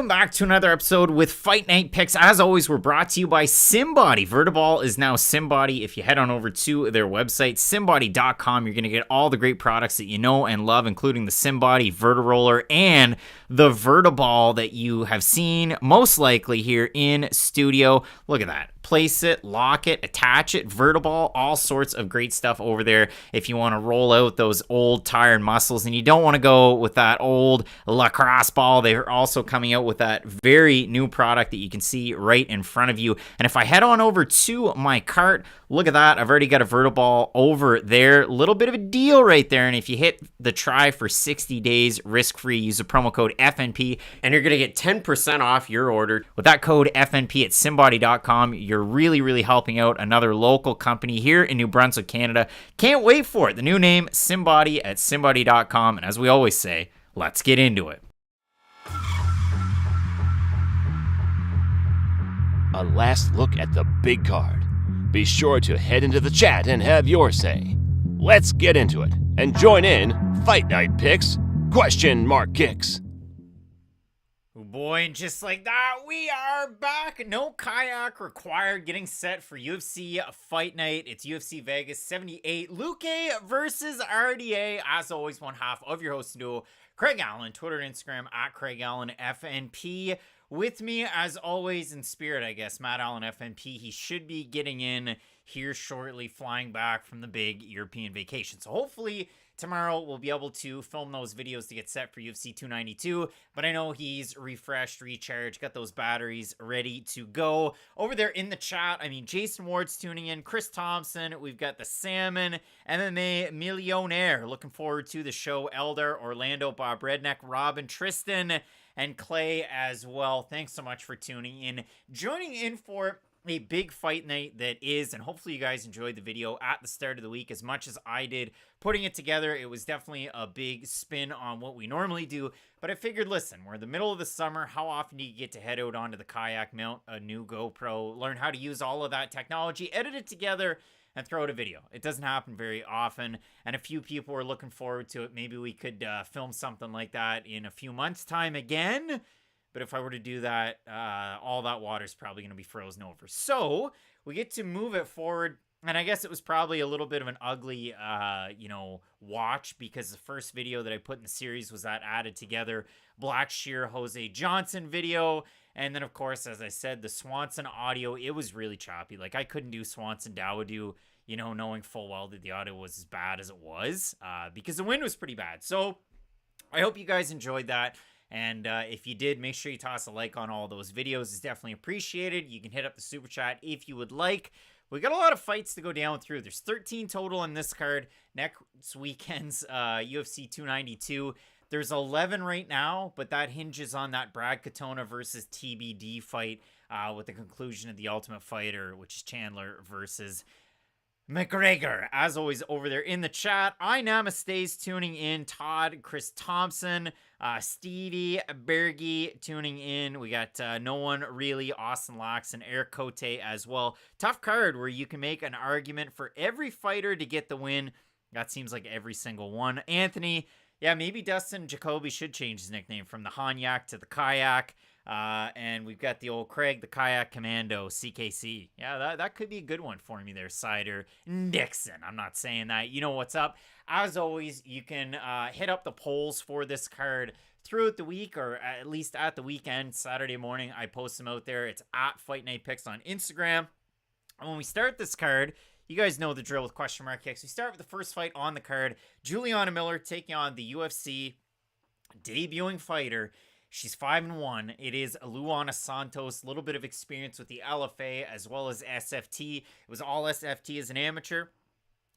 welcome back to another episode with Fight Night Picks. As always, we're brought to you by SimBody. Vertiball is now SimBody. If you head on over to their website, simbody.com, you're going to get all the great products that you know and love, including the SimBody Vertiroller and the Vertiball that you have seen most likely here in studio. Look at that. Place it, lock it, attach it, Vertiball, all sorts of great stuff over there if you want to roll out those old tired muscles and you don't want to go with that old lacrosse ball. They're also coming out with that very new product that you can see right in front of you. And if I head on over to my cart, look at that. I've already got a Vertiball over there. A little bit of a deal right there. And if you hit the try for 60 days risk-free, use the promo code FNP and you're going to get 10% off your order. With that code FNP at simbody.com, you're really helping out another local company here in New Brunswick, Canada. Can't wait for it. The new name, SimBody at simbody.com. And as we always say, let's get into it. A last look at the big card. Be sure to head into the chat and have your say. Let's get into it and join in Fight Night Picks ? Kicks. Oh boy, and just like that, we are back. No kayak required. Getting set for UFC Fight Night. It's UFC Vegas 78. Luque versus RDA. As always, one half of your host duo, Craig Allen. Twitter and Instagram at Craig Allen FNP. With me, as always, in spirit, I guess, Matt Allen FNP. He should be getting in here shortly, flying back from the big European vacation. So hopefully tomorrow we'll be able to film those videos to get set for UFC 292, but I know he's refreshed, recharged, got those batteries ready to go. Over there in the chat, I mean, Jason Ward's tuning in, Chris Thompson, we've got the Salmon, MMA Millionaire, looking forward to the show, Eldar, Orlando, Bob Redneck, Robin, Tristan, and Clay as well. Thanks so much for tuning in, joining in for a big fight night that is, and hopefully you guys enjoyed the video at the start of the week as much as I did putting it together. It was definitely a big spin on what we normally do, but I figured, listen, we're in the middle of the summer. How often do you get to head out onto the kayak, mount a new GoPro, learn how to use all of that technology, edit it together, and throw out a video? It doesn't happen very often, and a few people are looking forward to it. Maybe we could film something like that in a few months' time again. But if I were to do that, all that water is probably going to be frozen over. So we get to move it forward. And I guess it was probably a little bit of an ugly, watch, because the first video that I put in the series was that added together Blackshear Jose Johnson video. And then, of course, as I said, the Swanson audio, it was really choppy. Like, I couldn't do Swanson Dawoodu, knowing full well that the audio was as bad as it was, because the wind was pretty bad. So I hope you guys enjoyed that. And if you did, make sure you toss a like on all those videos. It's definitely appreciated. You can hit up the super chat if you would like. We got a lot of fights to go down through. There's 13 total on this card. Next weekend's UFC 292. There's 11 right now, but that hinges on that Brad Katona versus TBD fight with the conclusion of the Ultimate Fighter, which is Chandler versus McGregor. As always, over there in the chat, I Namaste's tuning in, Todd, Chris Thompson, Stevie, Bergie tuning in. We got No One Really, Austin Lax, and Eric Cote as well. Tough card where you can make an argument for every fighter to get the win. That seems like every single one. Anthony, yeah, maybe Dustin Jacoby should change his nickname from the Hanyak to the Kayak. And we've got the old Craig, the Kayak Commando, CKC. Yeah, that could be a good one for me there, Cider Nixon. I'm not saying that. You know what's up. As always, you can hit up the polls for this card throughout the week, or at least at the weekend. Saturday morning, I post them out there. It's at Fight Night Picks on Instagram. And when we start this card, you guys know the drill with question mark kicks. We start with the first fight on the card. Juliana Miller taking on the UFC debuting fighter. She's 5-1. It is Luana Santos. A little bit of experience with the LFA as well as SFT. It was all SFT as an amateur.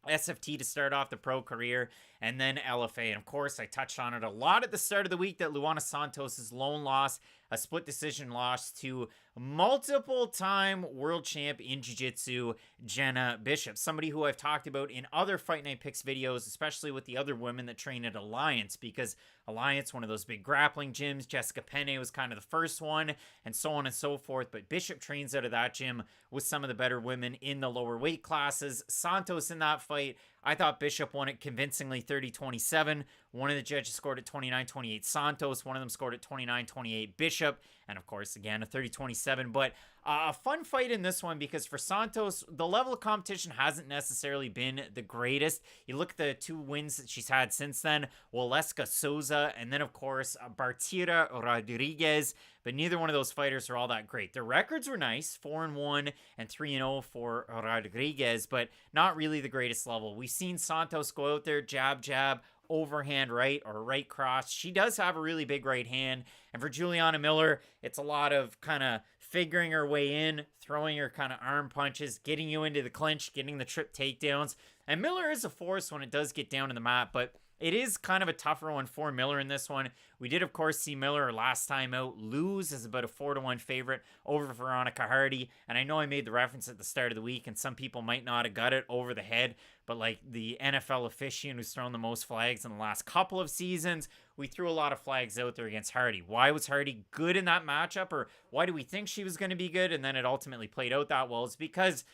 SFT to start off the pro career, and then LFA. And of course, I touched on it a lot at the start of the week that Luana Santos' lone loss, a split decision loss to multiple-time world champ in Jiu-Jitsu, Jenna Bishop. Somebody who I've talked about in other Fight Night Picks videos, especially with the other women that train at Alliance, because Alliance, one of those big grappling gyms, Jessica Penne was kind of the first one, and so on and so forth. But Bishop trains out of that gym with some of the better women in the lower weight classes. Santos in that fight, I thought Bishop won it convincingly 30-27. One of the judges scored at 29-28 Santos. One of them scored at 29-28 Bishop. And of course, again, a 30-27. But a fun fight in this one because for Santos, the level of competition hasn't necessarily been the greatest. You look at the 2 wins that she's had since then, Waleska Souza, and then, of course, Bartira Rodriguez. But neither one of those fighters are all that great. Their records were nice, 4-1 and 3-0 for Rodriguez, but not really the greatest level. We've seen Santos go out there, jab, jab, overhand right or right cross. She does have a really big right hand. And for Juliana Miller, it's a lot of kind of figuring her way in, throwing her kind of arm punches, getting you into the clinch, getting the trip takedowns. And Miller is a force when it does get down to the mat, but it is kind of a tougher one for Miller in this one. We did, of course, see Miller last time out lose as about a 4-1 favorite over Veronica Hardy. And I know I made the reference at the start of the week, and some people might not have got it over the head, but like the NFL officiant who's thrown the most flags in the last couple of seasons, we threw a lot of flags out there against Hardy. Why was Hardy good in that matchup, or why do we think she was going to be good? And then it ultimately played out that well. It's because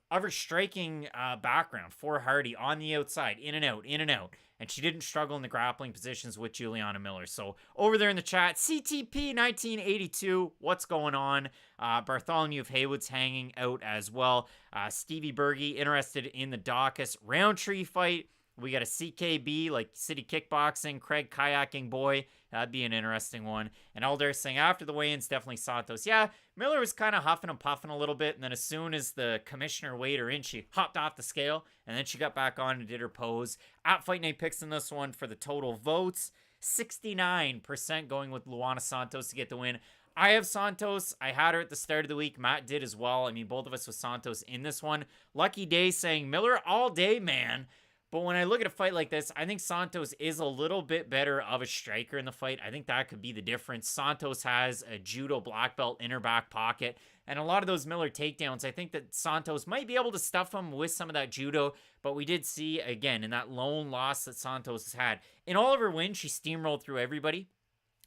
of her striking background for Hardy on the outside, in and out, and she didn't struggle in the grappling positions with Juliana Miller. So over there in the chat, CTP 1982, what's going on? Bartholomew of Haywood's hanging out as well. Stevie Berge interested in the Dawkins Roundtree fight. We got a CKB, like City Kickboxing, Craig Kayaking Boy. That'd be an interesting one. And Elder saying after the weigh-ins, definitely Santos. Yeah, Miller was kind of huffing and puffing a little bit. And then as soon as the commissioner weighed her in, she hopped off the scale. And then she got back on and did her pose. At Fight Night Picks in this one for the total votes, 69% going with Luana Santos to get the win. I have Santos. I had her at the start of the week. Matt did as well. I mean, both of us with Santos in this one. Lucky Day saying Miller all day, man. But when I look at a fight like this, I think Santos is a little bit better of a striker in the fight. I think that could be the difference. Santos has a judo black belt in her back pocket. And a lot of those Miller takedowns, I think that Santos might be able to stuff him with some of that judo. But we did see, again, in that lone loss that Santos has had. In all of her wins, she steamrolled through everybody.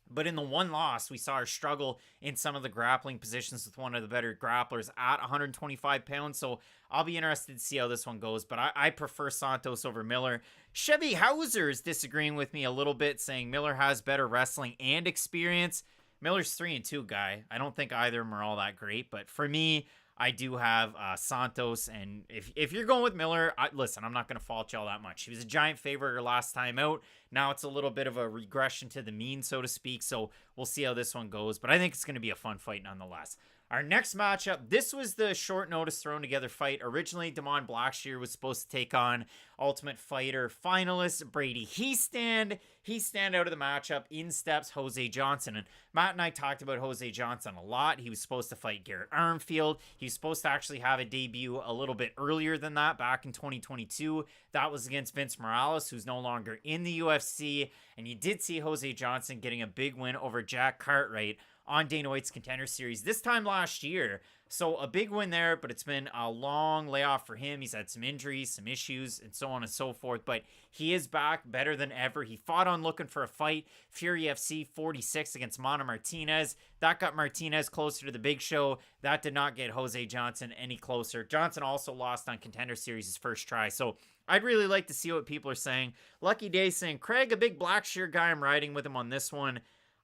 But in the one loss, we saw her struggle in some of the grappling positions with one of the better grapplers at 125 pounds. So I'll be interested to see how this one goes. But I prefer Santos over Miller. Chevy Hauser is disagreeing with me a little bit, saying Miller has better wrestling and experience. Miller's 3-2 guy. I don't think either of them are all that great. But for me, I do have Santos, and if you're going with Miller, listen, I'm not going to fault you all that much. She was a giant favorite her last time out. Now it's a little bit of a regression to the mean, so to speak, so we'll see how this one goes, but I think it's going to be a fun fight nonetheless. Our next matchup, this was the short notice thrown together fight. Originally, Damon Blackshear was supposed to take on Ultimate Fighter finalist Brady Heastand. Heastand out of the matchup. In steps Jose Johnson. And Matt and I talked about Jose Johnson a lot. He was supposed to fight Garrett Armfield. He was supposed to actually have a debut a little bit earlier than that, back in 2022. That was against Vince Morales, who's no longer in the UFC. And you did see Jose Johnson getting a big win over Jack Cartwright on Dana White's Contender Series this time last year. So a big win there, but it's been a long layoff for him. He's had some injuries, some issues, and so on and so forth. But he is back better than ever. He fought on Looking for a Fight, Fury FC 46 against Mana Martinez. That got Martinez closer to the big show. That did not get Jose Johnson any closer. Johnson also lost on Contender Series his first try. So I'd really like to see what people are saying. Lucky Day saying, Craig, a big Blackshear guy. I'm riding with him on this one.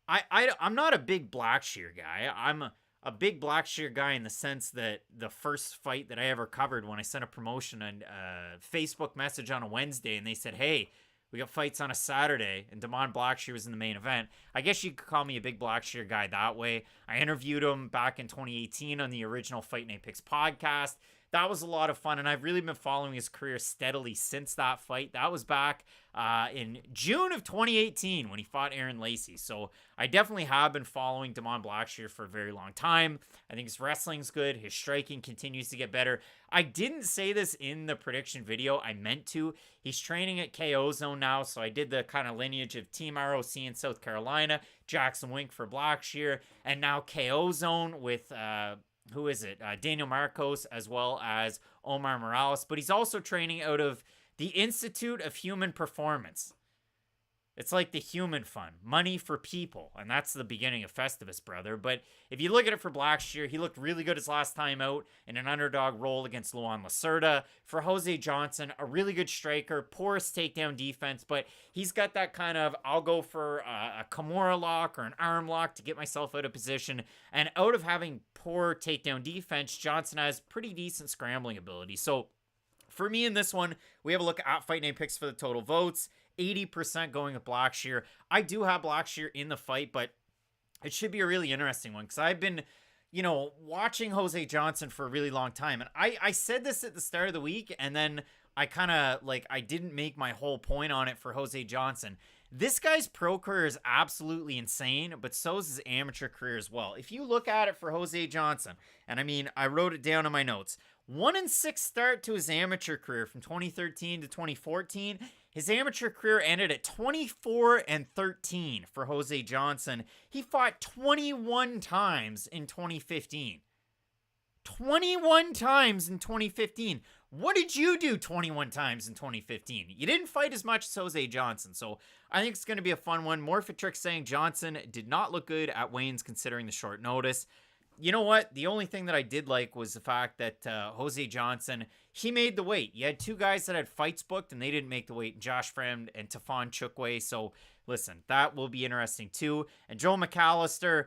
I'm not a big Blackshear guy. I'm a big Blackshear guy in the sense that the first fight that I ever covered, when I sent a promotion and Facebook message on a Wednesday, and they said, hey, we got fights on a Saturday, and Damon Blackshear was in the main event. I guess you could call me a big Blackshear guy that way. I interviewed him back in 2018 on the original Fight Night Picks podcast. That was a lot of fun, and I've really been following his career steadily since that fight. That was back in June of 2018 when he fought Aaron Lacey. So I definitely have been following Damon Blackshear for a very long time. I think his wrestling's good. His striking continues to get better. I didn't say this in the prediction video. I meant to. He's training at KO Zone now, so I did the kind of lineage of Team ROC in South Carolina, Jackson Wink for Blackshear, and now KO Zone with who is it? Daniel Marcos, as well as Omar Morales. But he's also training out of the Institute of Human Performance. It's like the human fund, money for people, and that's the beginning of Festivus, brother. But if you look at it for Blackshear, he looked really good his last time out in an underdog role against Luana Lacerda. For Jose Johnson, a really good striker, porous takedown defense, but he's got that kind of, I'll go for a Kimura lock or an arm lock to get myself out of position. And out of having poor takedown defense, Johnson has pretty decent scrambling ability. So for me in this one, we have a look at Fight Night picks for the total votes. 80% going with Blackshear. I do have Blackshear in the fight, but it should be a really interesting one because I've been, watching Jose Johnson for a really long time. And I said this at the start of the week, and then I kind of, I didn't make my whole point on it for Jose Johnson. This guy's pro career is absolutely insane, but so is his amateur career as well. If you look at it for Jose Johnson, and I wrote it down in my notes, 1-6 start to his amateur career from 2013 to 2014. His amateur career ended at 24-13 for Jose Johnson. He fought 21 times in 2015. 21 times in 2015. What did you do 21 times in 2015? You didn't fight as much as Jose Johnson, so I think it's going to be a fun one. Morphitrix saying Johnson did not look good at weigh-ins considering the short notice. You know what? The only thing that I did like was the fact that Jose Johnson, he made the weight. You had two guys that had fights booked, and they didn't make the weight, Josh Fremd and Tafon Chukwe. So, listen, that will be interesting, too. And Joel McAllister,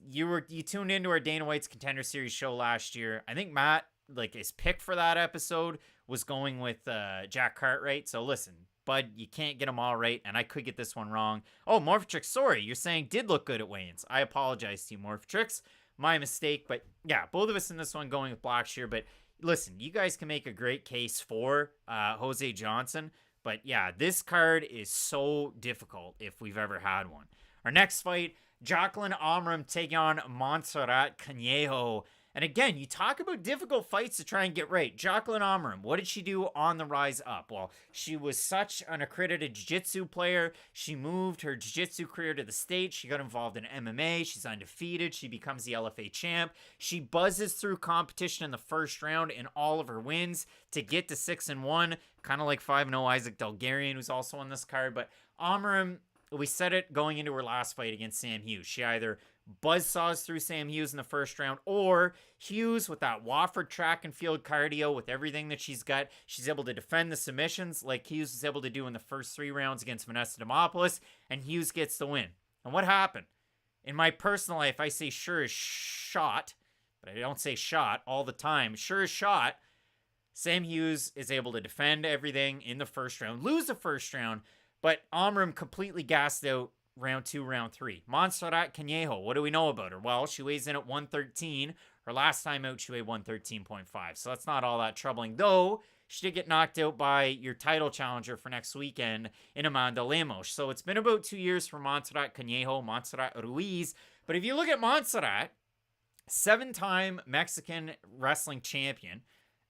you tuned into our Dana White's Contender Series show last year. I think Matt, his pick for that episode was going with Jack Cartwright. So, listen, bud, you can't get them all right, and I could get this one wrong. Oh, Morphitrix, sorry, you're saying did look good at weigh-ins. I apologize to you, Morphitrix. My mistake, but yeah, both of us in this one going with Blackshear. But listen, you guys can make a great case for Jose Johnson. But yeah, this card is so difficult if we've ever had one. Our next fight, Jaqueline Amorim taking on Montserrat Conejo. And again, you talk about difficult fights to try and get right. Jaqueline Amorim, what did she do on the rise up? Well, she was such an accredited jiu-jitsu player. She moved her jiu-jitsu career to the States. She got involved in MMA. She's undefeated. She becomes the LFA champ. She buzzes through competition in the first round in all of her wins to get to 6-1, kind of like 5-0 Isaac Dulgarian, who's also on this card. But Amorim, we said it going into her last fight against Sam Hughes. She either buzzsaws through Sam Hughes in the first round, or Hughes with that Wofford track and field cardio with everything that she's got, she's able to defend the submissions like Hughes was able to do in the first 3 rounds against Vanessa Demopoulos, and Hughes gets the win. And what happened? In my personal life, I say sure as shot, but I don't say shot all the time. Sure as shot, Sam Hughes is able to defend everything in the first round, lose the first round, but Amorim completely gassed out round 2, round 3. Montserrat Conejo, what do we know about her? Well, she weighs in at 113. Her last time out, she weighed 113.5. So that's not all that troubling. Though, she did get knocked out by your title challenger for next weekend in Amanda Lemos. So it's been about 2 years for Montserrat Conejo, Montserrat Ruiz. But if you look at Montserrat, 7-time Mexican wrestling champion,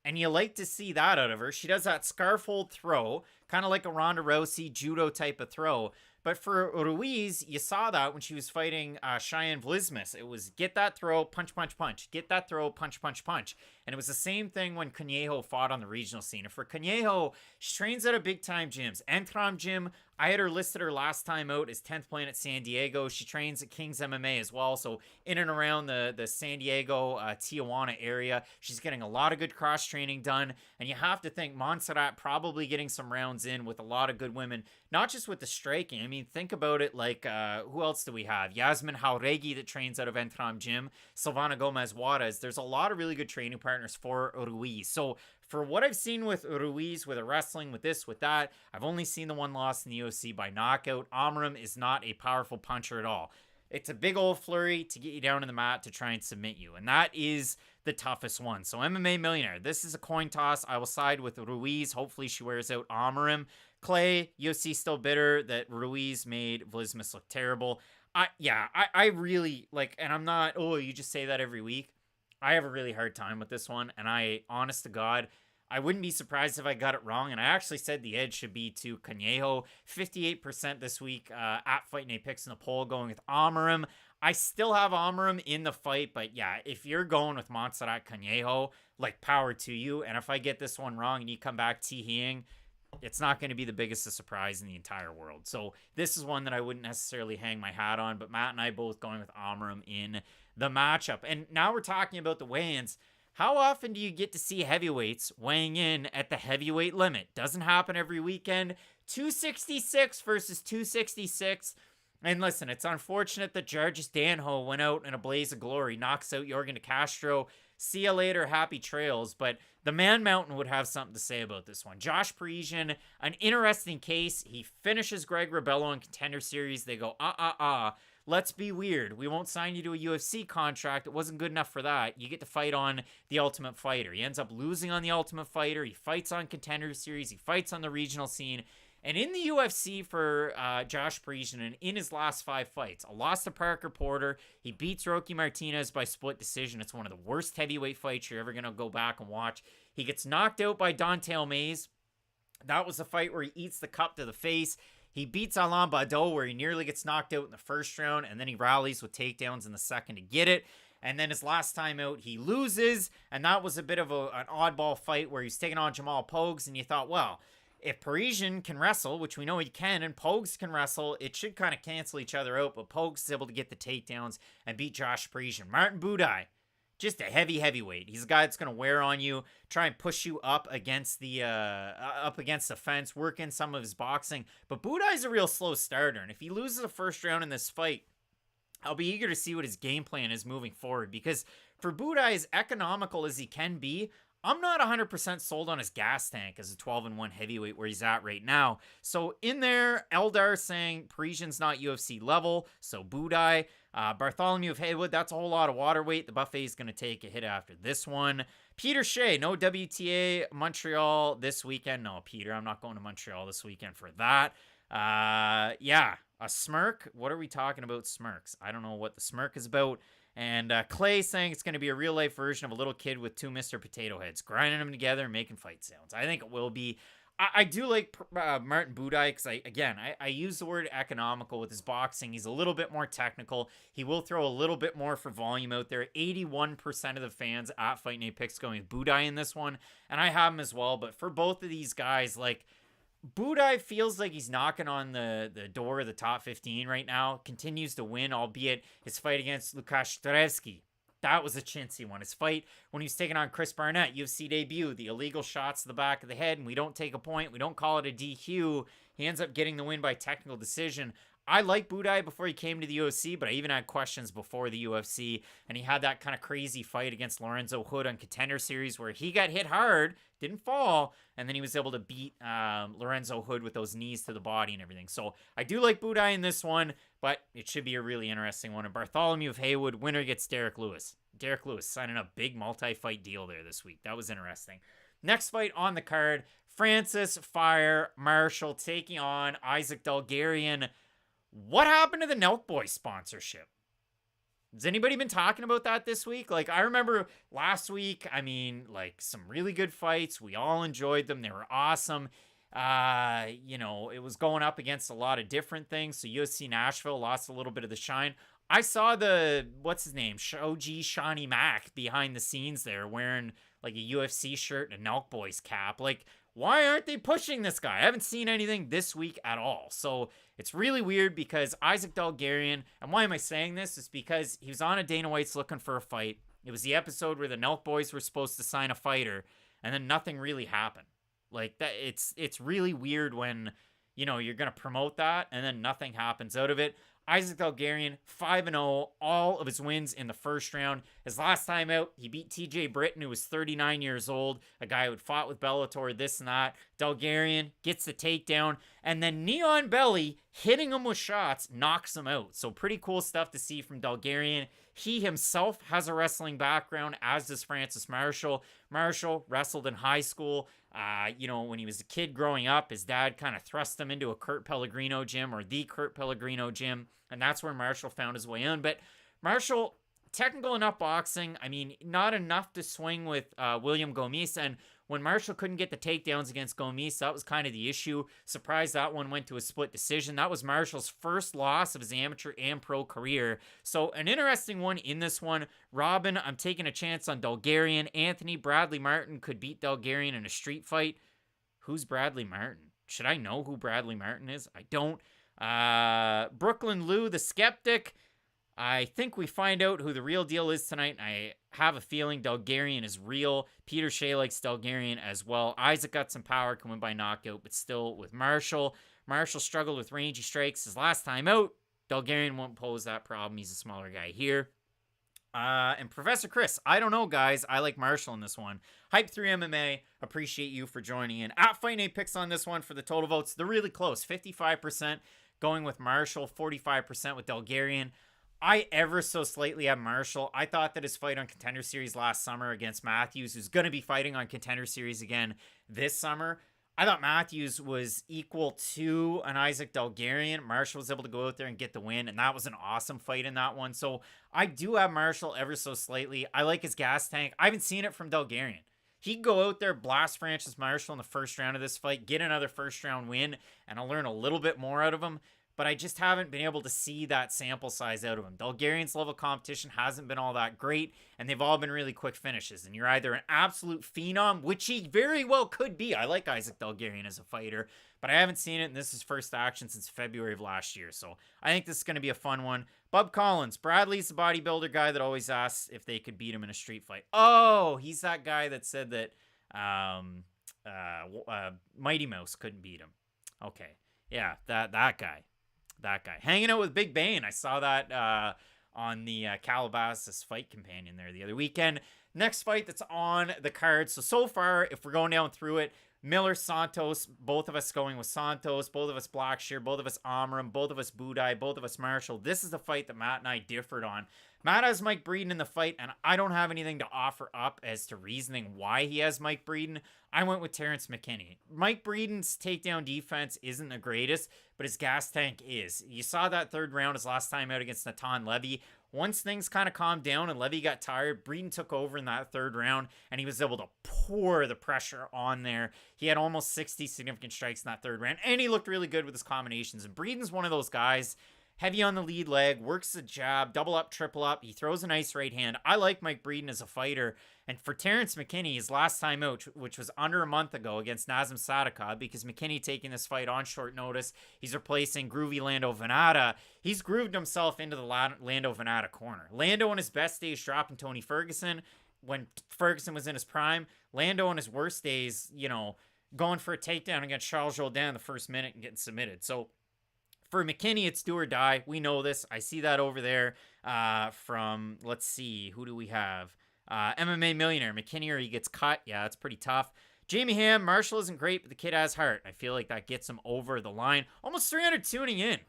and you like to see that out of her. She does that scarf hold throw, kind of like a Ronda Rousey judo type of throw. But for Ruiz, you saw that when she was fighting Cheyenne Vlismas. It was get that throw, punch, punch, punch. Get that throw, punch, punch, punch. And it was the same thing when Conejo fought on the regional scene. And for Conejo, she trains at a big-time gyms. Entram Gym, I had her listed her last time out as 10th Planet San Diego. She trains at King's MMA as well. So in and around the San Diego, Tijuana area, she's getting a lot of good cross-training done. And you have to think Montserrat probably getting some rounds in with a lot of good women, not just with the striking. I mean, think about it like, who else do we have? Yasmin Jauregui that trains out of Entram Gym. Silvana Gomez Juarez. There's a lot of really good training partners for Ruiz. So for what I've seen with Ruiz, with her wrestling, with this, with that, I've only seen the one loss in the UFC by knockout. Amorim is not a powerful puncher at all. It's a big old flurry to get you down in the mat to try and submit you. And that is the toughest one. So MMA Millionaire, this is a coin toss. I will side with Ruiz. Hopefully she wears out Amorim. Clay, UFC still bitter that Ruiz made Vlismas look terrible. I really, and I'm not, you just say that every week. I have a really hard time with this one, and honest to God, I wouldn't be surprised if I got it wrong, and I actually said the edge should be to Conejo. 58% this week at Fight Night Picks in the poll going with Amorim. I still have Amorim in the fight, but yeah, if you're going with Montserrat Conejo, power to you, and if I get this one wrong and you come back T-Heing, it's not going to be the biggest surprise in the entire world. So this is one that I wouldn't necessarily hang my hat on, but Matt and I both going with Amorim in the matchup. And now we're talking about the weigh-ins. How often do you get to see heavyweights weighing in at the heavyweight limit? Doesn't happen every weekend. 266 versus 266. And listen, it's unfortunate that Jarvis Danho went out in a blaze of glory, knocks out Jorgen De Castro. See you later, happy trails. But the Man Mountain would have something to say about this one. Josh Parisian, an interesting case. He finishes Greg Rebello in Contender Series. They go, let's be weird. We won't sign you to a UFC contract. It wasn't good enough for that. You get to fight on the Ultimate Fighter. He ends up losing on the Ultimate Fighter. He fights on Contender Series. He fights on the regional scene. And in the UFC for Josh Parisian, and in his last 5 fights, a loss to Parker Porter. He beats Roque Martinez by split decision. It's one of the worst heavyweight fights you're ever going to go back and watch. He gets knocked out by Don'Tale Mayes. That was a fight where he eats the cup to the face. He beats Alain Baudot, where he nearly gets knocked out in the first round, and then he rallies with takedowns in the second to get it. And then his last time out, he loses, and that was a bit of an oddball fight where he's taking on Jamal Pogues, and you thought, well, if Parisian can wrestle, which we know he can, and Pogues can wrestle, it should kind of cancel each other out, but Pogues is able to get the takedowns and beat Josh Parisian. Martin Buday, just a heavyweight. He's a guy that's going to wear on you, try and push you up against the fence, work in some of his boxing. But Buday's a real slow starter, and if he loses the first round in this fight, I'll be eager to see what his game plan is moving forward, because for Buday, as economical as he can be, I'm not 100% sold on his gas tank as a 12-1 heavyweight where he's at right now. So in there, Eldar saying Parisian's not UFC level, so Buday. Bartholomew of Haywood, that's a whole lot of water weight. The buffet is going to take a hit after this one. Peter Shea, no WTA Montreal this weekend. No, Peter, I'm not going to Montreal this weekend for that. Yeah, a smirk. What are we talking about smirks? I don't know what the smirk is about. And Clay saying it's going to be a real-life version of a little kid with 2 Mr. Potato Heads, grinding them together and making fight sounds. I think it will be. I do like Martin Buday because, I use the word economical with his boxing. He's a little bit more technical. He will throw a little bit more for volume out there. 81% of the fans at Fight Night Picks going with Buday in this one, and I have him as well. But for both of these guys, like, Buday feels like he's knocking on the door of the top 15 right now. Continues to win, albeit his fight against Lukasz Strelski. That was a chintzy one. His fight when he was taking on Chris Barnett, UFC debut, the illegal shots to the back of the head, and we don't take a point. We don't call it a DQ. He ends up getting the win by technical decision. I liked Buday before he came to the UFC, but I even had questions before the UFC, and he had that kind of crazy fight against Lorenzo Hood on Contender Series where he got hit hard, didn't fall, and then he was able to beat Lorenzo Hood with those knees to the body and everything. So I do like Buday in this one, but it should be a really interesting one. And Bartholomew of Haywood, winner gets Derek Lewis. Derek Lewis signing a big multi-fight deal there this week. That was interesting. Next fight on the card, Francis Fire Marshall taking on Isaac Dulgarian. What happened to the Nelk Boy sponsorship? Has anybody been talking about that this week? Like, I remember last week, some really good fights. We all enjoyed them. They were awesome. It was going up against a lot of different things. So UFC Nashville lost a little bit of the shine. I saw Shoji Shawnee Mack behind the scenes there wearing like a UFC shirt and a Nelk Boys cap. Like, why aren't they pushing this guy? I haven't seen anything this week at all. So it's really weird because Isaac Dulgarian, and why am I saying this? It's because he was on a Dana White's looking for a fight. It was the episode where the Nelk Boys were supposed to sign a fighter, and then nothing really happened. Like that, it's really weird when, you're going to promote that, and then nothing happens out of it. Isaac Dulgarian, 5-0, all of his wins in the first round. His last time out, he beat TJ Britton, who was 39 years old, a guy who had fought with Bellator, this and that. Dulgarian gets the takedown, and then Neon Belly, hitting him with shots, knocks him out. So pretty cool stuff to see from Dulgarian. He himself has a wrestling background, as does Francis Marshall. Marshall wrestled in high school. When he was a kid growing up, his dad kind of thrust him into a Kurt Pellegrino gym, or the Kurt Pellegrino gym, and that's where Marshall found his way in. But Marshall, technical enough boxing, not enough to swing with William Gomis, and when Marshall couldn't get the takedowns against Gomis, that was kind of the issue. Surprised that one went to a split decision. That was Marshall's first loss of his amateur and pro career. So an interesting one in this one. Robin, I'm taking a chance on Dulgarian. Anthony Bradley Martin could beat Dulgarian in a street fight. Who's Bradley Martin? Should I know who Bradley Martin is? I don't. Brooklyn Lou, the skeptic. I think we find out who the real deal is tonight. I have a feeling Dulgarian is real. Peter Shea likes Dulgarian as well. Isaac got some power, can win by knockout, but still with Marshall. Marshall struggled with rangy strikes his last time out. Dulgarian won't pose that problem. He's a smaller guy here. And Professor Chris, I don't know, guys. I like Marshall in this one. Hype 3 MMA, appreciate you for joining in. At Fight Night picks on this one for the total votes. They're really close. 55% going with Marshall, 45% with Dulgarian. I ever so slightly have Marshall. I thought that his fight on Contender Series last summer against Matthews, who's going to be fighting on Contender Series again this summer, I thought Matthews was equal to an Isaac Dulgarian. Marshall was able to go out there and get the win, and that was an awesome fight in that one. So I do have Marshall ever so slightly. I like his gas tank. I haven't seen it from Dulgarian. He'd go out there, blast Francis Marshall in the first round of this fight, get another first-round win, and I'll learn a little bit more out of him. But I just haven't been able to see that sample size out of him. Dulgarian's level of competition hasn't been all that great, and they've all been really quick finishes. And you're either an absolute phenom, which he very well could be. I like Isaac Dulgarian as a fighter, but I haven't seen it, and this is first action since February of last year. So I think this is going to be a fun one. Bub Collins. Bradley's the bodybuilder guy that always asks if they could beat him in a street fight. Oh, he's that guy that said that Mighty Mouse couldn't beat him. Okay. Yeah, that guy. That guy. Hanging out with Big Bane. I saw that on the Calabasas Fight Companion there the other weekend. Next fight that's on the card. So far, if we're going down through it, Miller, Santos, both of us going with Santos, both of us Blackshear, both of us Amorim, both of us Buday, both of us Marshall. This is the fight that Matt and I differed on. Matt has Mike Breeden in the fight, and I don't have anything to offer up as to reasoning why he has Mike Breeden. I went with Terrance McKinney. Mike Breeden's takedown defense isn't the greatest, but his gas tank is. You saw that third round his last time out against Natan Levy. Once things kind of calmed down and Levy got tired, Breeden took over in that third round, and he was able to pour the pressure on there. He had almost 60 significant strikes in that third round, and he looked really good with his combinations. And Breeden's one of those guys, heavy on the lead leg, works the jab, double up, triple up. He throws a nice right hand. I like Mike Breeden as a fighter. And for Terrance McKinney, his last time out, which was under a month ago against Nazem Sadikov, because McKinney taking this fight on short notice, he's replacing groovy Lando Venata. He's grooved himself into the Lando Venata corner. Lando on his best days dropping Tony Ferguson when Ferguson was in his prime. Lando on his worst days, going for a takedown against Charles Jourdain in the first minute and getting submitted. So for McKinney, it's do or die. We know this. I see that over there from, let's see, who do we have? MMA Millionaire. McKinney or he gets cut. Yeah, that's pretty tough. Jamie Ham, Marshall isn't great, but the kid has heart. I feel like that gets him over the line. Almost 300 tuning in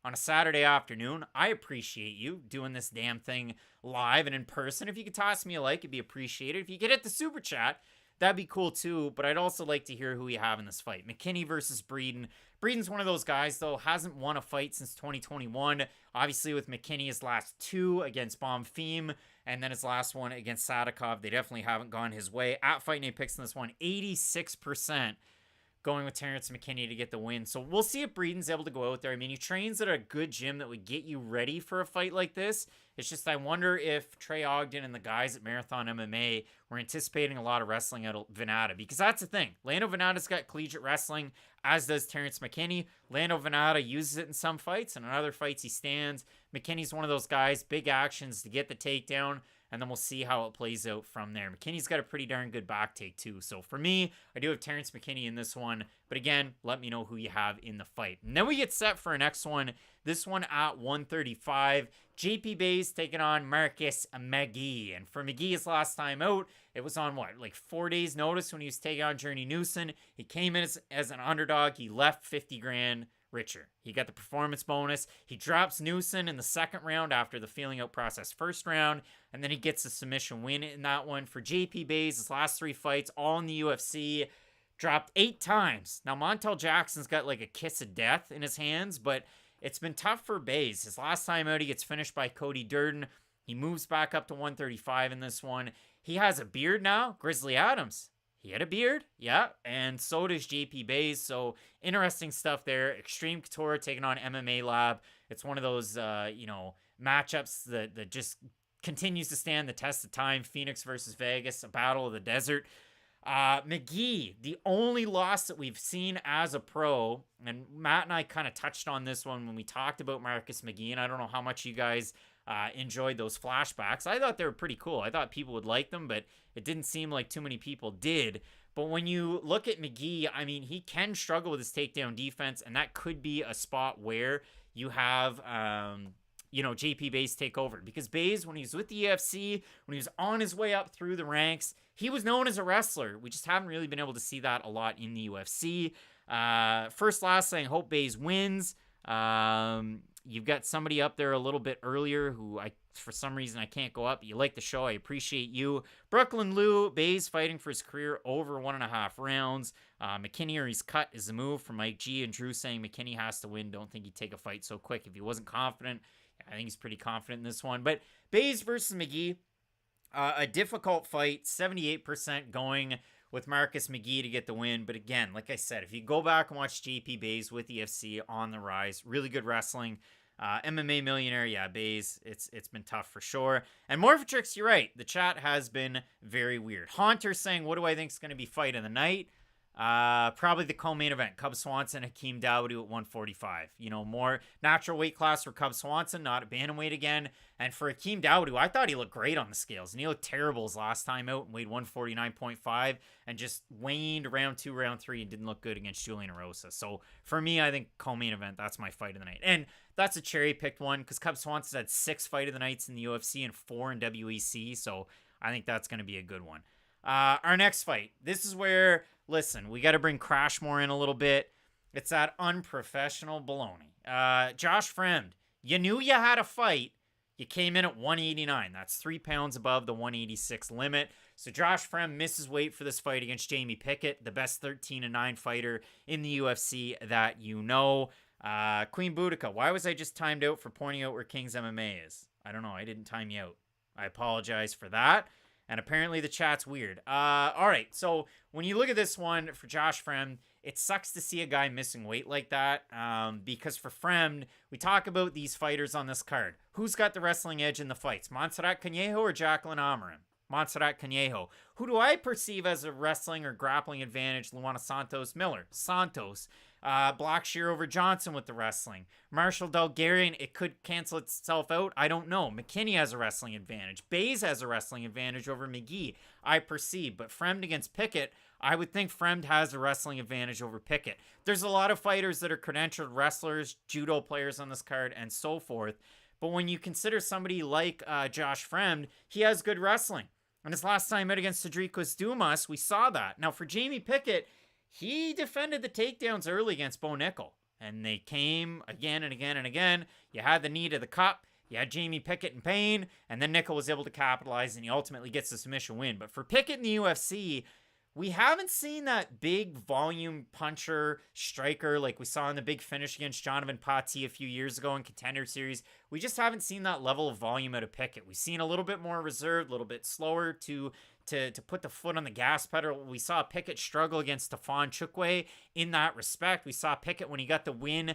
on a Saturday afternoon. I appreciate you doing this damn thing live and in person. If you could toss me a like, it'd be appreciated. If you could hit the super chat, that'd be cool too, but I'd also like to hear who you have in this fight. McKinney versus Breeden. Breeden's one of those guys, though, hasn't won a fight since 2021. Obviously, with McKinney, his last two against Bonfim, and then his last one against Sadikov, they definitely haven't gone his way. At Fight Night picks in this one, 86% going with Terrance McKinney to get the win. So we'll see if Breeden's able to go out there. I mean, he trains at a good gym that would get you ready for a fight like this. It's just I wonder if Trey Ogden and the guys at Marathon MMA were anticipating a lot of wrestling out of Venata, because that's the thing. Lando Venata's got collegiate wrestling, as does Terrance McKinney. Lando Venata uses it in some fights, and in other fights he stands. McKinney's one of those guys, big actions to get the takedown, and then we'll see how it plays out from there. McKinney's got a pretty darn good back take too. So for me, I do have Terrance McKinney in this one. But again, let me know who you have in the fight. And then we get set for our next one. This one at 135. JP Bays taking on Marcus McGee. And for McGee, his last time out, it was on like 4 days notice when he was taking on Journey Newson. He came in as an underdog. He left 50 grand richer. He got the performance bonus. He drops Newson in the second round after the feeling out process first round, and then he gets the submission win in that one. For JP Bays, his last three fights, all in the UFC, dropped 8 times. Now, Montel Jackson's got like a kiss of death in his hands, but it's been tough for Bays. His last time out, he gets finished by Cody Durden. He moves back up to 135 in this one. He has a beard now. Grizzly Adams, he had a beard, yeah, and so does JP Bays. So interesting stuff there. Extreme Couture taking on MMA Lab. It's one of those, matchups that just continues to stand the test of time. Phoenix versus Vegas, a battle of the desert. McGee, the only loss that we've seen as a pro, and Matt and I kind of touched on this one when we talked about Marcus McGee, and I don't know how much you guys enjoyed those flashbacks. I thought they were pretty cool. I thought people would like them, but it didn't seem like too many people did. But when you look at McGee, I mean, he can struggle with his takedown defense, and that could be a spot where you have JP Buys take over. Because Buys, when he was with the UFC, when he was on his way up through the ranks, he was known as a wrestler. We just haven't really been able to see that a lot in the UFC. Last thing, hope Buys wins. You've got somebody up there a little bit earlier who for some reason I can't go up. You like the show. I appreciate you. Brooklyn Lou, Buys fighting for his career over 1.5 rounds. McKinney or he's cut is the move from Mike G and Drew saying McKinney has to win. Don't think he'd take a fight so quick. If he wasn't confident, I think he's pretty confident in this one. But Buys versus McGee, a difficult fight. 78% going with Marcus McGee to get the win. But again, like I said, if you go back and watch JP Buys with EFC on the rise, really good wrestling. MMA millionaire, yeah, Buys, it's been tough for sure. And Morphatrix, you're right. The chat has been very weird. Haunter saying, what do I think is going to be fight of the night? Probably the co-main event, Cub Swanson, Hakeem Dawodu at 145. More natural weight class for Cub Swanson, not a bantamweight again. And for Hakeem Dawodu, I thought he looked great on the scales, and he looked terrible his last time out and weighed 149.5 and just waned round 2, round 3 and didn't look good against Juliana Rosa. So for me, I think co-main event, that's my fight of the night. And that's a cherry-picked one because Cub Swanson had 6 fight of the nights in the UFC and 4 in WEC, so I think that's going to be a good one. Our next fight, this is where, listen, we got to bring Crashmore in a little bit. It's that unprofessional baloney. Josh Fremd, you knew you had a fight. You came in at 189. That's 3 pounds above the 186 limit. So Josh Fremd misses weight for this fight against Jamie Pickett, the best 13-9 fighter in the UFC that you know. Queen Boudica, why was I just timed out for pointing out where King's MMA is? I don't know. I didn't time you out. I apologize for that. And apparently the chat's weird. All right, so when you look at this one for Josh Fremd, it sucks to see a guy missing weight like that because for Fremd, we talk about these fighters on this card. Who's got the wrestling edge in the fights? Montserrat Conejo or Jaqueline Amorim? Montserrat Conejo. Who do I perceive as a wrestling or grappling advantage? Luana Santos Miller. Santos. Blackshear over Johnson with the wrestling. Marshall Dulgarian, it could cancel itself out. I don't know. McKinney has a wrestling advantage. Buys has a wrestling advantage over McGee, I perceive. But Fremd against Pickett, I would think Fremd has a wrestling advantage over Pickett. There's a lot of fighters that are credentialed wrestlers, judo players on this card, and so forth. But when you consider somebody like Josh Fremd, he has good wrestling. And his last time out against Cedricos Dumas, we saw that. Now, for Jamie Pickett, he defended the takedowns early against Bo Nickel. And they came again and again and again. You had the knee to the cup. You had Jamie Pickett in pain. And then Nickel was able to capitalize, and he ultimately gets the submission win. But for Pickett in the UFC, we haven't seen that big volume puncher striker like we saw in the big finish against Jonathan Patti a few years ago in Contender Series. We just haven't seen that level of volume out of Pickett. We've seen a little bit more reserved, a little bit slower to put the foot on the gas pedal. We saw Pickett struggle against Stefan Chukwe in that respect. We saw Pickett when he got the win,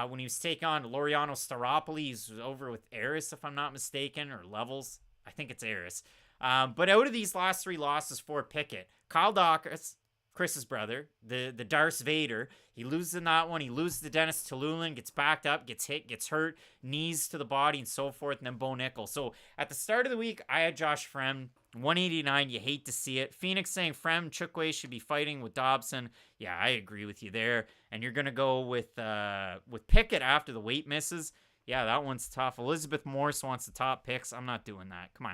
when he was taking on Laureano Staropoli. He's over with Eris, if I'm not mistaken, or Levels. I think it's Eris. But out of these last 3 losses for Pickett, Kyle Dawkins, Chris's brother, the Darth Vader, he loses in that one. He loses to Dennis Tululin, gets backed up, gets hit, gets hurt, knees to the body, and so forth, and then Bo Nickel. So at the start of the week, I had Josh Fremd, 189. You hate to see it. Phoenix saying Fremd, Chukwe should be fighting with Dobson. Yeah, I agree with you there. And you're going to go with Pickett after the weight misses. Yeah, that one's tough. Elizabeth Morse wants the top picks. I'm not doing that. Come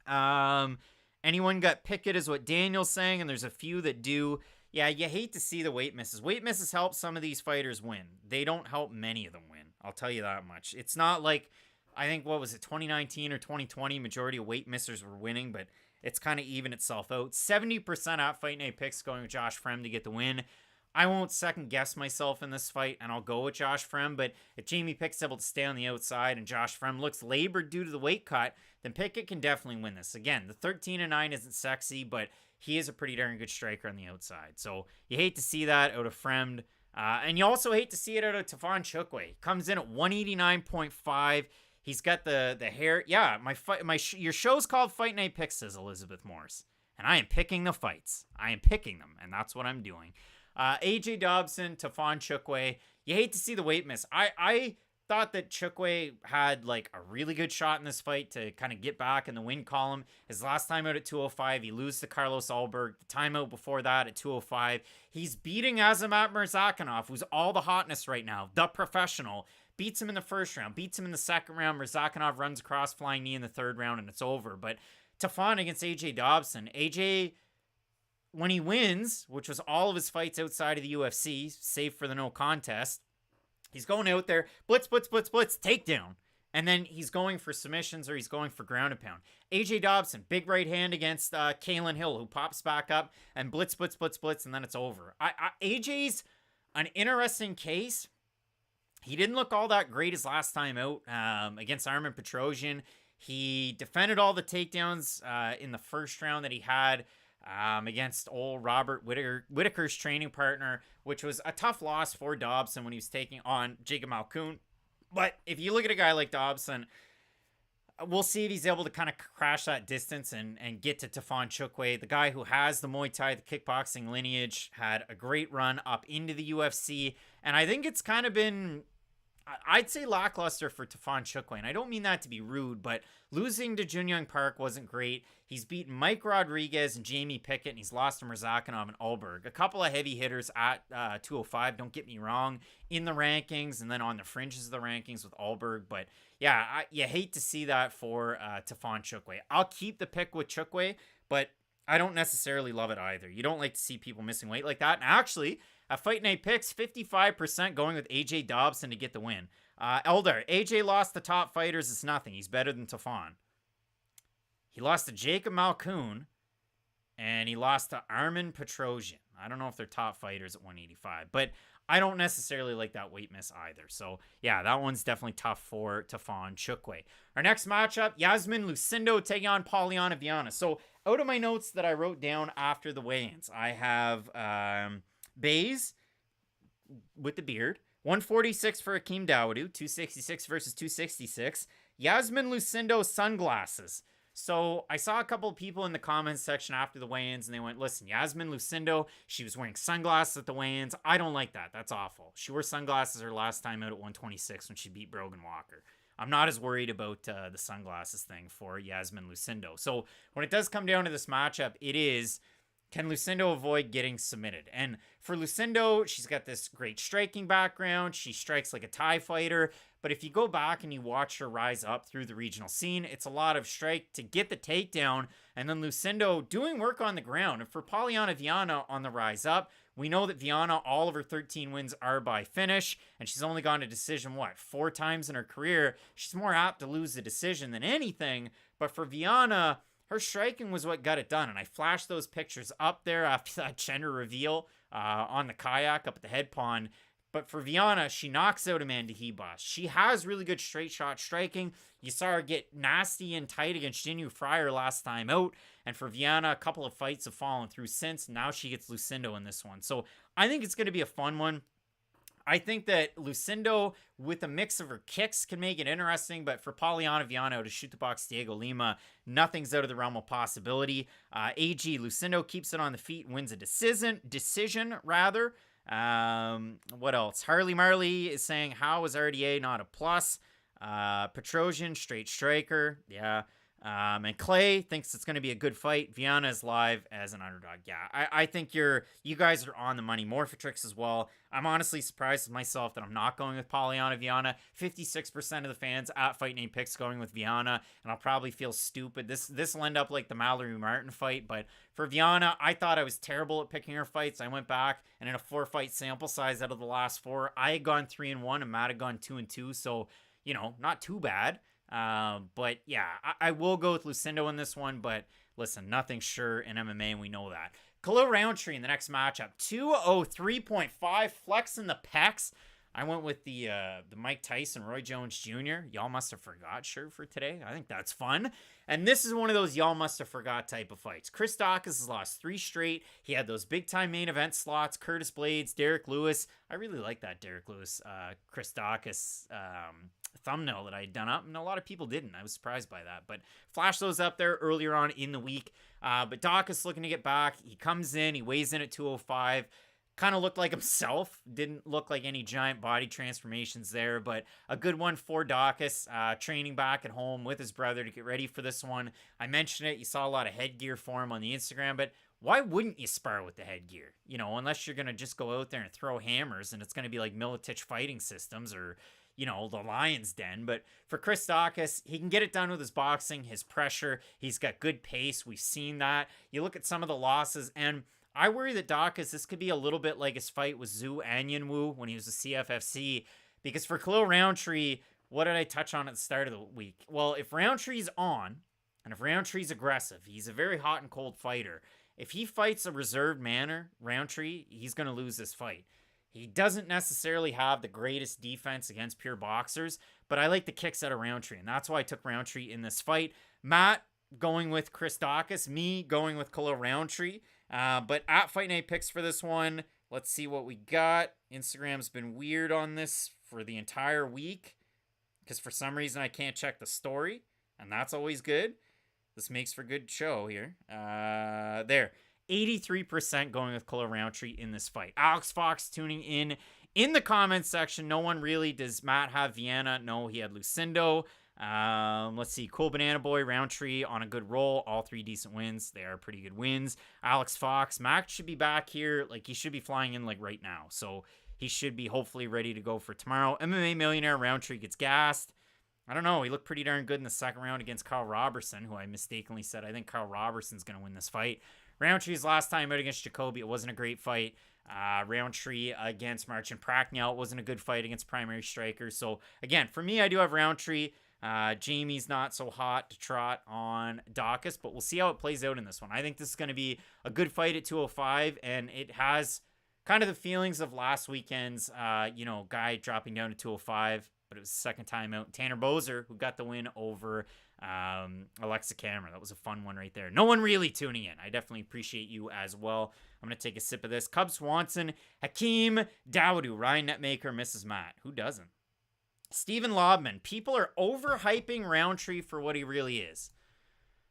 on. Anyone got Pickett is what Daniel's saying, and there's a few that do. Yeah, you hate to see the weight misses. Weight misses help some of these fighters win. They don't help many of them win. I'll tell you that much. It's not like, I think, 2019 or 2020, majority of weight missers were winning, but it's kind of even itself out. 70% at Fight Night picks going with Josh Fremd to get the win. I won't second guess myself in this fight, and I'll go with Josh Fremd, but if Jamie Pickett's able to stay on the outside and Josh Fremd looks labored due to the weight cut, then Pickett can definitely win this. Again, the 13-9 isn't sexy, but he is a pretty darn good striker on the outside. So you hate to see that out of Fremd, and you also hate to see it out of Stefan Chukwe. He comes in at 189.5. He's got the hair. Yeah, your show's called Fight Night Picks, says Elizabeth Morse. and I am picking the fights. I am picking them, and that's what I'm doing. AJ Dobson, Tafon Chukwe. You hate to see the weight miss. I thought that Chukwe had like a really good shot in this fight to kind of get back in the win column. His last time out at 205, he loses to Carlos Alberg. The timeout before that at 205, he's beating Azamat Murzakanov, who's all the hotness right now, the professional. Beats him in the first round, beats him in the second round. Murzakanov runs across flying knee in the third round, and it's over. But Tafon against AJ Dobson. AJ, when he wins, which was all of his fights outside of the UFC, save for the no contest, he's going out there, blitz, takedown. And then he's going for submissions or he's going for ground and pound. AJ Dobson, big right hand against Kalen Hill, who pops back up and blitz, and then it's over. AJ's an interesting case. He didn't look all that great his last time out against Armen Petrosian. He defended all the takedowns in the first round that he had against old Robert Whitaker's training partner, which was a tough loss for Dobson when he was taking on Jacob Malkoon. But if you look at a guy like Dobson, we'll see if he's able to kind of crash that distance and get to Tafon Chukwe, the guy who has the Muay Thai, the kickboxing lineage, had a great run up into the UFC. And I think it's kind of been, I'd say, lackluster for Tafon Chukwe. And I don't mean that to be rude, but losing to Junyoung Park wasn't great. He's beaten Mike Rodriguez and Jamie Pickett, and he's lost to Murzakanov and Alberg. A couple of heavy hitters at 205, don't get me wrong, in the rankings and then on the fringes of the rankings with Alberg. But yeah, you hate to see that for Tafon Chukwe. I'll keep the pick with Chukwe, but I don't necessarily love it either. You don't like to see people missing weight like that. And actually, at Fight Night Picks, 55% going with AJ Dobson to get the win. Eldar, AJ lost to top fighters. It's nothing. He's better than Tafon. He lost to Jacob Malkoon, and he lost to Armen Petrosian. I don't know if they're top fighters at 185, but I don't necessarily like that weight miss either. So, yeah, that one's definitely tough for Tafon Chukwe. Our next matchup, Yasmin Lucindo taking on Polyana Viana. So, out of my notes that I wrote down after the weigh-ins, I have Bays with the beard, 146 for Akeem Dawodu, 266 versus 266. Yasmin Lucindo sunglasses. So I saw a couple of people in the comments section after the weigh-ins, and they went, listen, Yasmin Lucindo, she was wearing sunglasses at the weigh-ins. I don't like that. That's awful. She wore sunglasses her last time out at 126 when she beat Brogan Walker. I'm not as worried about the sunglasses thing for Yasmin Lucindo. So when it does come down to this matchup, it is, can Lucindo avoid getting submitted? And for Lucindo, she's got this great striking background. She strikes like a Thai fighter. But if you go back and you watch her rise up through the regional scene, it's a lot of strike to get the takedown, and then Lucindo doing work on the ground. And for Polyana Viana on the rise up, we know that Viana, all of her 13 wins are by finish, and she's only gone to decision, 4 times in her career. She's more apt to lose the decision than anything. But for Viana, her striking was what got it done. And I flashed those pictures up there after that gender reveal on the kayak up at the head pond. But for Viana, she knocks out Amanda Hebos. She has really good straight shot striking. You saw her get nasty and tight against Jinyu Fryer last time out. And for Viana, a couple of fights have fallen through since. Now she gets Lucindo in this one. So I think it's going to be a fun one. I think that Lucindo, with a mix of her kicks, can make it interesting. But for Polyana Viana to shoot the box Diego Lima, nothing's out of the realm of possibility. AG, Lucindo keeps it on the feet and wins a decision rather. What else? Harley Marley is saying, how is RDA not a plus? Petrosian, straight striker. Yeah. And Clay thinks it's going to be a good fight. Viana is live as an underdog. Yeah, I think you guys are on the money. More for tricks as well. I'm honestly surprised with myself that I'm not going with Polyana Viana. 56% of the fans at Fight Night Picks going with Viana, and I'll probably feel stupid. This will end up like the Mallory Martin fight, but for Viana, I thought I was terrible at picking her fights. I went back, and in a 4-fight sample size out of the last 4, I had gone 3-1, and Matt had gone 2-2, so, not too bad. But yeah, I will go with Lucindo in this one, but listen, nothing's sure in MMA, and we know that. Khalil Roundtree in the next matchup, 203.5, flexing the pecs. I went with the Mike Tyson, Roy Jones Jr. Y'all must have forgot shirt for today. I think that's fun. And this is one of those y'all must have forgot type of fights. Chris Daukaus has lost 3 straight. He had those big time main event slots, Curtis Blades, Derek Lewis. I really like that Derek Lewis, Chris Daukaus thumbnail that I had done up, and a lot of people didn't. I was surprised by that, but flash those up there earlier on in the week. But Dawkins looking to get back. He comes in, he weighs in at 205. Kind of looked like himself. Didn't look like any giant body transformations there, but a good one for Dawkins. Training back at home with his brother to get ready for this one. I mentioned it. You saw a lot of headgear for him on the Instagram, but why wouldn't you spar with the headgear? You know, unless you're going to just go out there and throw hammers and it's going to be like Militich Fighting Systems or, you know, the Lion's Den. But for Chris Dawkins, he can get it done with his boxing, his pressure. He's got good pace. We've seen that. You look at some of the losses, and I worry that Dawkins, this could be a little bit like his fight with Zhu Anyanwu when he was a CFFC. Because for Khalil Roundtree, what did I touch on at the start of the week? Well, if Roundtree's on, and if Roundtree's aggressive, he's a very hot and cold fighter. If he fights a reserved manner, Roundtree, he's going to lose this fight. He doesn't necessarily have the greatest defense against pure boxers, but I like the kicks out of Roundtree, and that's why I took Roundtree in this fight. Matt going with Chris Dawkins, me going with Khalil Roundtree. But at Fight Night picks for this one, let's see what we got. Instagram's been weird on this for the entire week because for some reason I can't check the story, and that's always good. This makes for good show here. There. 83% going with Khalil Roundtree in this fight. Alex Fox tuning in the comments section. No one really. Does Matt have Vienna? No, he had Lucindo. Let's see. Cool Banana Boy, Roundtree on a good roll. All 3 decent wins. They are pretty good wins. Alex Fox. Max should be back here. Like, he should be flying in, like, right now. So, he should be hopefully ready to go for tomorrow. MMA Millionaire, Roundtree gets gassed. I don't know. He looked pretty darn good in the second round against Kyle Robertson, who I mistakenly said I think Kyle Robertson's going to win this fight. Roundtree's last time out against Jacoby, it wasn't a great fight. Roundtree against Marcin Prakniel, it wasn't a good fight against primary strikers. So, again, for me, I do have Roundtree. Jamie's not so hot to trot on Dawkins, but we'll see how it plays out in this one. I think this is going to be a good fight at 205, and it has kind of the feelings of last weekend's, guy dropping down to 205. But it was the second time out. Tanner Bozer, who got the win over Alexa Cameron. That was a fun one right there. No one really tuning in. I definitely appreciate you as well. I'm going to take a sip of this. Cub Swanson, Hakeem Dawodu, Ryan Netmaker, Mrs. Matt. Who doesn't? Stephen Lobman. People are overhyping Roundtree for what he really is.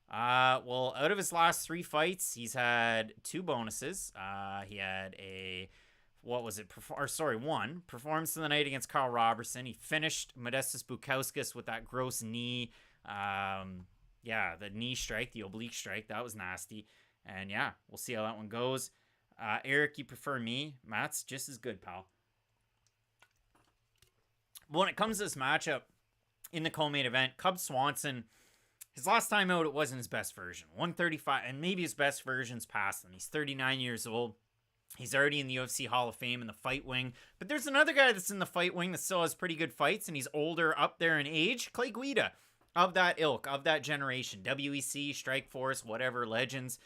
Well, out of his last 3 fights, he's had 2 bonuses. He had one performance of the night against Kyle Robertson. He finished Modestas Bukauskas with that gross knee. The knee strike, the oblique strike. That was nasty. And yeah, we'll see how that one goes. Eric, you prefer me? Matt's just as good, pal. When it comes to this matchup in the co-main event, Cub Swanson, his last time out, it wasn't his best version. 135, and maybe his best version's past him. He's 39 years old. He's already in the UFC Hall of Fame in the fight wing. But there's another guy that's in the fight wing that still has pretty good fights, and he's older, up there in age. Clay Guida, of that ilk, of that generation. WEC, Strikeforce, whatever, Legends.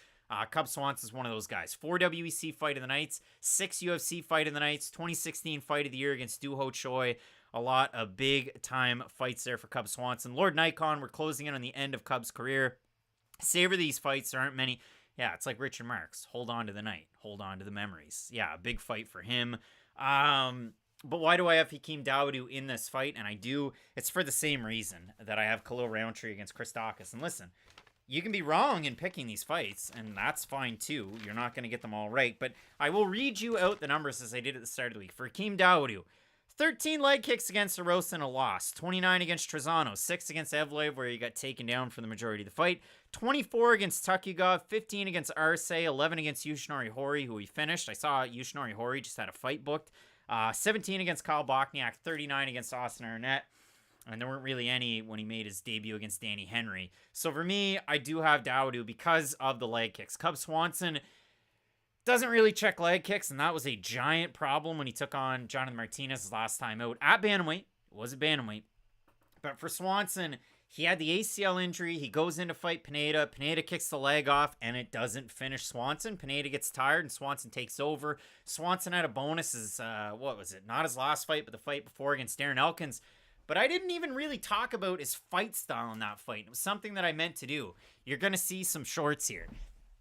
Cub Swanson is one of those guys. 4 WEC Fight of the Nights, 6 UFC Fight of the Nights, 2016 Fight of the Year against Doo-Ho Choi. A lot of big-time fights there for Cub Swanson. Lord Nikon, we're closing in on the end of Cub's career. Savor these fights. There aren't many. Yeah, it's like Richard Marx. Hold on to the night. Hold on to the memories. Yeah, a big fight for him. But why do I have Hakeem Dawodu in this fight? And I do. It's for the same reason that I have Khalil Roundtree against Chris Dawkins. And listen, you can be wrong in picking these fights, and that's fine too. You're not going to get them all right. But I will read you out the numbers as I did at the start of the week. For Hakeem Dawodu, 13 leg kicks against Erosa and a loss. 29 against Trezano. 6 against Evloev, where he got taken down for the majority of the fight. 24 against Tukugov. 15 against Arce. 11 against Yushinori Hori, who he finished. I saw Yushinori Hori just had a fight booked. 17 against Kyle Bochniak. 39 against Austin Arnett. And there weren't really any when he made his debut against Danny Henry. So for me, I do have Dawodu because of the leg kicks. Cub Swanson doesn't really check leg kicks, and that was a giant problem when he took on Jonathan Martinez his last time out at bantamweight. It was a bantamweight. But for Swanson, he had the ACL injury. He goes in to fight Pineda. Pineda kicks the leg off, and it doesn't finish Swanson. Pineda gets tired, and Swanson takes over. Swanson had a bonus as, not his last fight, but the fight before against Darren Elkins. But I didn't even really talk about his fight style in that fight. It was something that I meant to do. You're going to see some shorts here.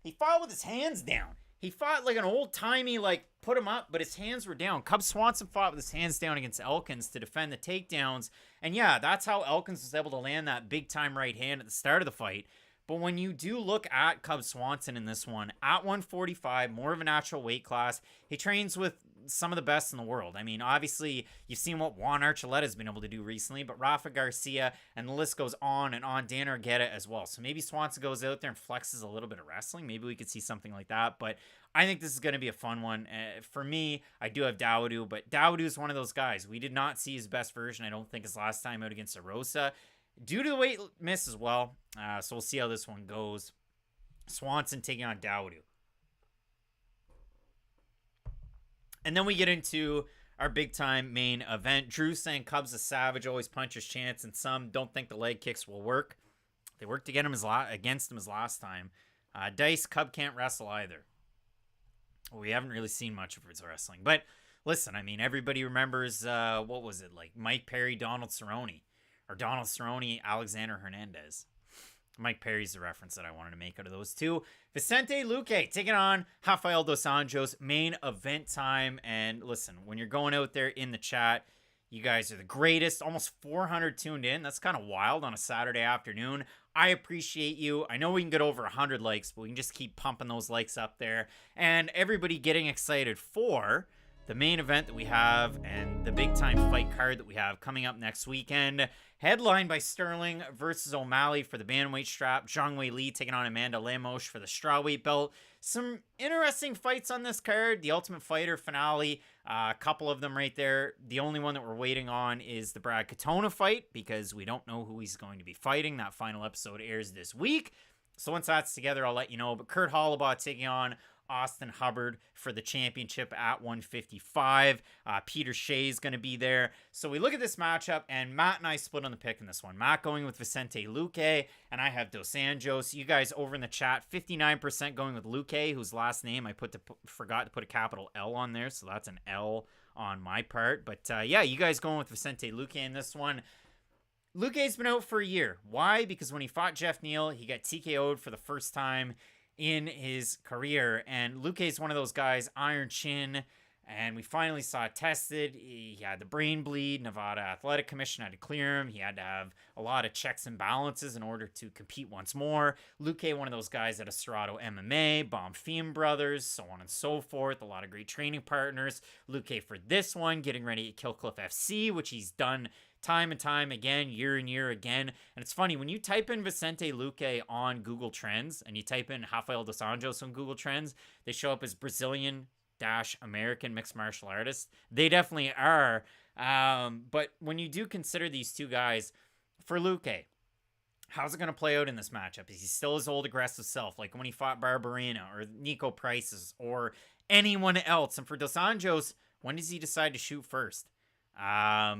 He fought with his hands down. he fought like an old-timey, like, put him up, but his hands were down. Cub Swanson fought with his hands down against Elkins to defend the takedowns. And yeah, that's how Elkins was able to land that big-time right hand at the start of the fight. But when you do look at Cub Swanson in this one, at 145, more of a natural weight class, he trains with some of the best in the world. I mean, obviously, you've seen what Juan Archuleta's been able to do recently, but Rafa Garcia, and the list goes on and on. Dan Argueta as well. So maybe Swanson goes out there and flexes a little bit of wrestling. Maybe we could see something like that. But I think this is going to be a fun one. For me, I do have Dawodu, but Dawodu is one of those guys. We did not see his best version, I don't think, his last time out against Arosa, due to the weight miss as well. So we'll see how this one goes. Swanson taking on Dawodu. And then we get into our big-time main event. Drew saying Cub's a savage, always punches chance, and some don't think the leg kicks will work. They worked against him his last time. Dice, Cub can't wrestle either. Well, we haven't really seen much of his wrestling. But listen, I mean, everybody remembers, what was it, like Mike Perry, Donald Cerrone. Or Donald Cerrone, Alexander Hernandez. Mike Perry's the reference that I wanted to make out of those two. Vicente Luque taking on Rafael dos Anjos. Main event time. And listen, when you're going out there in the chat, you guys are the greatest. Almost 400 tuned in. That's kind of wild on a Saturday afternoon. I appreciate you. I know we can get over 100 likes, but we can just keep pumping those likes up there. And everybody getting excited for the main event that we have and the big time fight card that we have coming up next weekend. Headlined by Sterling versus O'Malley for the bantamweight strap. Zhang Wei Li taking on Amanda Lemos for the strawweight belt. Some interesting fights on this card. The Ultimate Fighter finale. A couple of them right there. The only one that we're waiting on is the Brad Katona fight because we don't know who he's going to be fighting. That final episode airs this week. So once that's together, I'll let you know. But Kurt Hollabaugh taking on Austin Hubbard for the championship at 155. Peter Shea's going to be there. So we look at this matchup, and Matt and I split on the pick in this one. Matt going with Vicente Luque, and I have Dos Anjos. You guys over in the chat, 59% going with Luque, whose last name I forgot to put a capital L on there, so that's an L on my part. But yeah, you guys going with Vicente Luque in this one. Luque's been out for a year. Why? Because when he fought Jeff Neal, he got TKO'd for the first time in his career, and Luque's one of those guys, iron chin, and we finally saw it tested. He had the brain bleed. Nevada Athletic Commission had to clear him. He had to have a lot of checks and balances in order to compete once more. Luque, one of those guys at Estrado MMA, Bonfim Brothers, so on and so forth. A lot of great training partners. Luque for this one, getting ready at Killcliff FC, which he's done time and time again, year and year again. And it's funny, when you type in Vicente Luque on Google Trends and you type in Rafael dos Anjos on Google Trends, they show up as Brazilian-American mixed martial artists. They definitely are. But when you do consider these two guys, for Luque, how's it going to play out in this matchup? Is he still his old aggressive self, like when he fought Barberena or Nico Prices or anyone else? And for Dos Anjos, when does he decide to shoot first?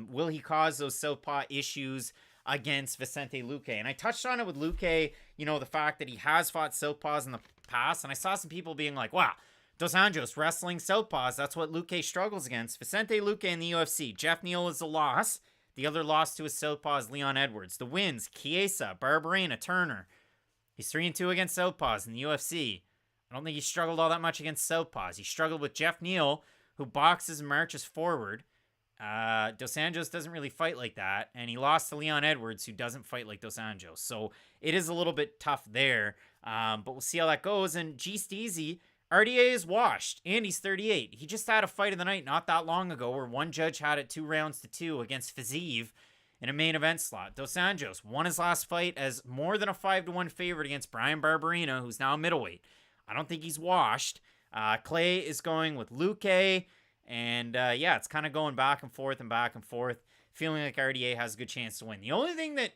Will he cause those southpaw issues against Vicente Luque? And I touched on it with Luque, you know, the fact that he has fought southpaws in the past, and I saw some people being like, wow, Dos Anjos wrestling southpaws, that's what Luque struggles against. Vicente Luque in the UFC, Jeff Neal is a loss. The other loss to his southpaw is Leon Edwards. The wins, Chiesa, Barberena, Turner. He's 3-2 against southpaws in the UFC. I don't think he struggled all that much against southpaws. He struggled with Jeff Neal, who boxes and marches forward. Dos Anjos doesn't really fight like that, and he lost to Leon Edwards, who doesn't fight like Dos Anjos. So it is a little bit tough there, but we'll see how that goes. And G Steezy, RDA is washed, and he's 38. He just had a fight of the night not that long ago where one judge had it 2-2 against Fiziev in a main event slot. Dos Anjos won his last fight as more than a 5-1 favorite against Brian Barberena, who's now a middleweight. I don't think he's washed. Clay is going with Luque. And, yeah, it's kind of going back and forth, feeling like RDA has a good chance to win. The only thing that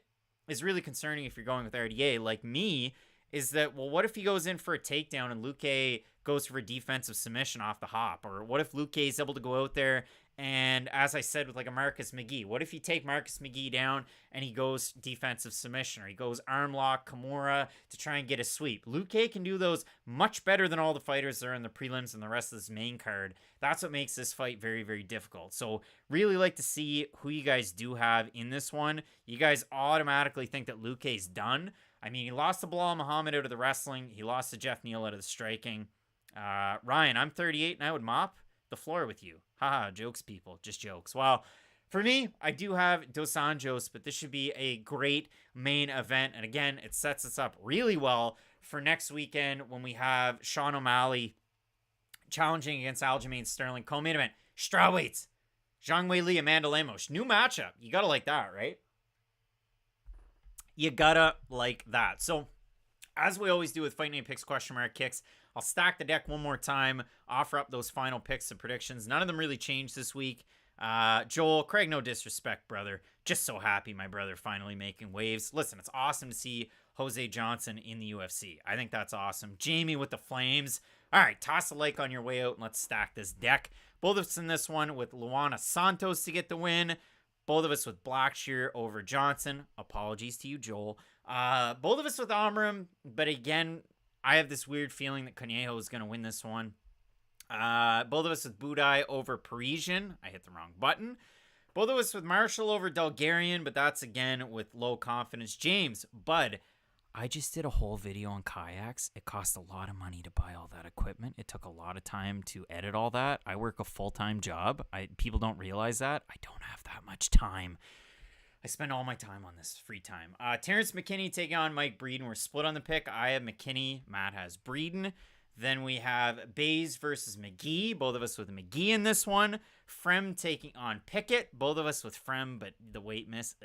is really concerning if you're going with RDA, like me, is that, well, what if he goes in for a takedown and Luque goes for a defensive submission off the hop? Or what if Luque is able to go out there and, as I said with like a Marcus McGee, what if you take Marcus McGee down and he goes defensive submission, or he goes arm lock, Kimura to try and get a sweep? Luque can do those much better than all the fighters that are in the prelims and the rest of this main card. That's what makes this fight very, very difficult. So really like to see who you guys do have in this one. You guys automatically think that Luque's done. I mean, he lost to Bilal Muhammad out of the wrestling. He lost to Jeff Neal out of the striking. Ryan, I'm 38 and I would mop the floor with you. Haha, jokes, people. Just jokes. Well, for me, I do have Dos Anjos, but this should be a great main event. And again, it sets us up really well for next weekend when we have Sean O'Malley challenging against Aljamain Sterling. Co-main event, strawweights. Zhang Weili, Amanda Lemos. New matchup. You gotta like that, right? You gotta like that. So, as we always do with Fight Night Picks question mark kicks, I'll stack the deck one more time, offer up those final picks and predictions. None of them really changed this week. Joel, Craig, no disrespect, brother. Just so happy my brother finally making waves. Listen, it's awesome to see Jose Johnson in the UFC. I think that's awesome. Jamie with the flames. All right, toss a like on your way out and let's stack this deck. Both of us in this one with Luana Santos to get the win. Both of us with Blackshear over Johnson. Apologies to you, Joel. Both of us with Amorim, but again, I have this weird feeling that Conejo is going to win this one. Both of us with Buday over Parisian. I hit the wrong button. Both of us with Marshall over Dulgarian, but that's again with low confidence. James, Bud, I just did a whole video on kayaks. It cost a lot of money to buy all that equipment. It took a lot of time to edit all that. I work a full-time job. People don't realize that. I don't have that much time. I spend all my time on this free time. Terrance McKinney taking on Mike Breeden. We're split on the pick. I have McKinney. Matt has Breeden. Then we have Bays versus McGee. Both of us with McGee in this one. Frem taking on Pickett. Both of us with Frem, but the weight miss.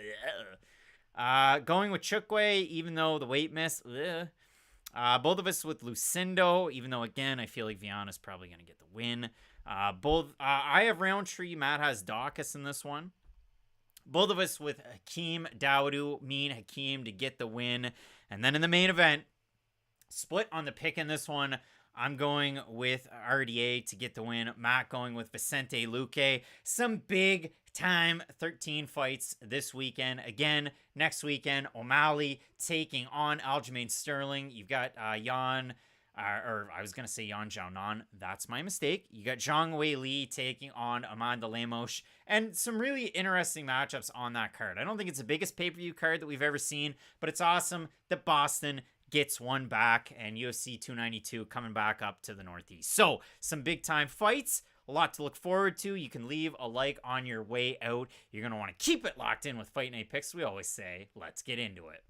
Going with Chukwe, even though the weight miss. Both of us with Lucindo, even though, again, I feel like Viana's probably going to get the win. I have Roundtree. Matt has Dawkins in this one. Both of us with Hakeem Dawodu, me and Hakeem to get the win. And then in the main event, split on the pick in this one. I'm going with RDA to get the win. Matt going with Vicente Luque. Some big time 13 fights this weekend. Again, next weekend, O'Malley taking on Aljamain Sterling. You've got Jan Xiaonan. That's my mistake. You got Zhang Weili taking on Amanda Lemos. And some really interesting matchups on that card. I don't think it's the biggest pay-per-view card that we've ever seen, but it's awesome that Boston gets one back and UFC 292 coming back up to the Northeast. So, some big-time fights. A lot to look forward to. You can leave a like on your way out. You're going to want to keep it locked in with Fight Night Picks. We always say, let's get into it.